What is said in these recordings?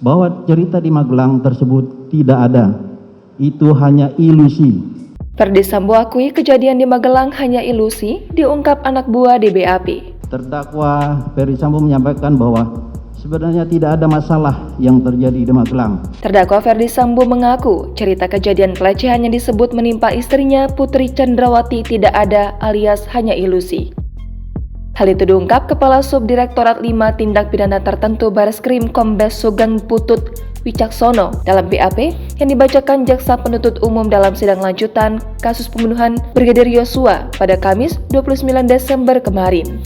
bahwa cerita di Magelang tersebut tidak ada. Itu hanya ilusi. Ferdy Sambo akui kejadian di Magelang hanya ilusi, diungkap anak buah di BAP. Terdakwa Ferdy Sambo menyampaikan bahwa sebenarnya tidak ada masalah yang terjadi di Magelang. Terdakwa Ferdy Sambo mengaku cerita kejadian pelecehan yang disebut menimpa istrinya Putri Chandrawati tidak ada alias hanya ilusi. Hal itu diungkap Kepala Subdirektorat 5 Tindak Pidana Tertentu Bareskrim Kombes Sugeng Putut Wicaksono dalam BAP yang dibacakan Jaksa Penuntut Umum dalam sidang lanjutan kasus pembunuhan Brigadir Yosua pada Kamis 29 Desember kemarin.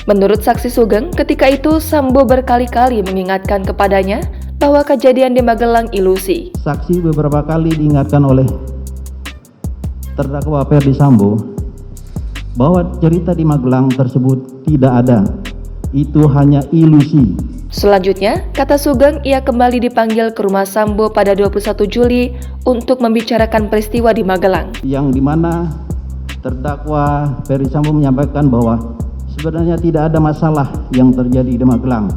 Menurut saksi Sugeng, ketika itu Sambo berkali-kali mengingatkan kepadanya bahwa kejadian di Magelang ilusi. Saksi beberapa kali diingatkan oleh terdakwa Ferdy Sambo bahwa cerita di Magelang tersebut tidak ada. Itu hanya ilusi. Selanjutnya, kata Sugeng, ia kembali dipanggil ke rumah Sambo pada 21 Juli untuk membicarakan peristiwa di Magelang. Yang dimana terdakwa Ferdy Sambo menyampaikan bahwa sebenarnya tidak ada masalah yang terjadi di Magelang.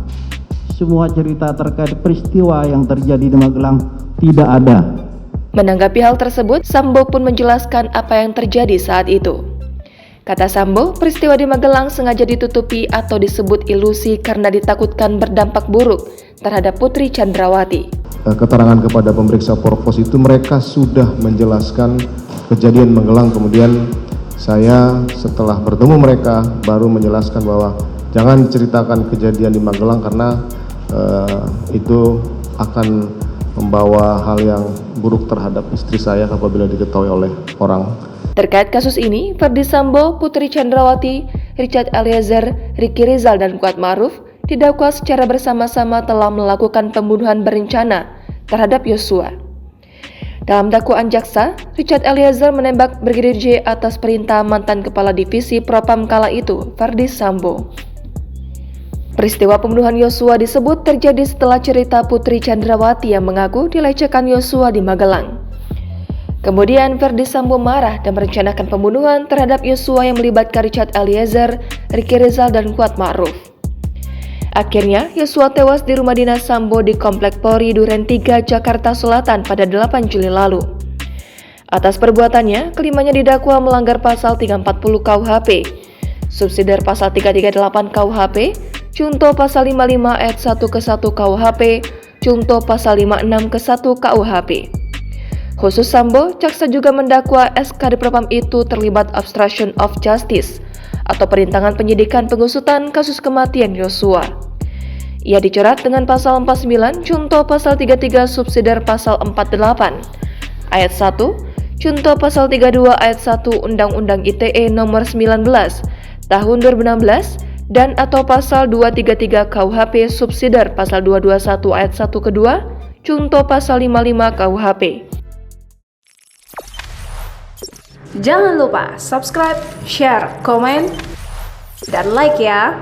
Semua cerita terkait peristiwa yang terjadi di Magelang tidak ada. Menanggapi hal tersebut, Sambo pun menjelaskan apa yang terjadi saat itu. Kata Sambo, peristiwa di Magelang sengaja ditutupi atau disebut ilusi karena ditakutkan berdampak buruk terhadap Putri Chandrawati. Keterangan kepada pemeriksa Porpos itu mereka sudah menjelaskan kejadian Magelang, kemudian saya setelah bertemu mereka baru menjelaskan bahwa jangan ceritakan kejadian di Magelang karena itu akan membawa hal yang buruk terhadap istri saya apabila diketahui oleh orang. Terkait kasus ini, Ferdy Sambo, Putri Chandrawati, Richard Eliezer, Ricky Rizal, dan Kuat Ma'ruf didakwa secara bersama-sama telah melakukan pembunuhan berencana terhadap Yosua. Dalam dakwaan jaksa, Richard Eliezer menembak Brigadir J atas perintah mantan Kepala Divisi Propam kala itu, Ferdy Sambo. Peristiwa pembunuhan Yosua disebut terjadi setelah cerita Putri Chandrawati yang mengaku dilecehkan Yosua di Magelang. Kemudian Ferdy Sambo marah dan merencanakan pembunuhan terhadap Yosua yang melibatkan Richard Eliezer, Ricky Rizal, dan Kuat Ma'ruf. Akhirnya, Yosua tewas di rumah dinas Sambo di Komplek Polri Duren 3, Jakarta Selatan pada 8 Juli lalu. Atas perbuatannya, kelimanya didakwa melanggar pasal 340 KUHP, subsidiar pasal 338 KUHP, Junto pasal 55 ayat 1 ke 1 KUHP, Junto pasal 56 ke 1 KUHP. Khusus Sambo, jaksa juga mendakwa SK di Propam itu terlibat obstruction of justice atau perintangan penyidikan pengusutan kasus kematian Yosua. Ia dijerat dengan pasal 49, Junto pasal 33 subsidiar pasal 48 ayat 1, Junto pasal 32 ayat 1 Undang-Undang ITE nomor 19 tahun 2016 dan atau pasal 233 KUHP subsidiar pasal 221 ayat 1 kedua, Junto pasal 55 KUHP. Jangan lupa subscribe, share, komen, dan like ya.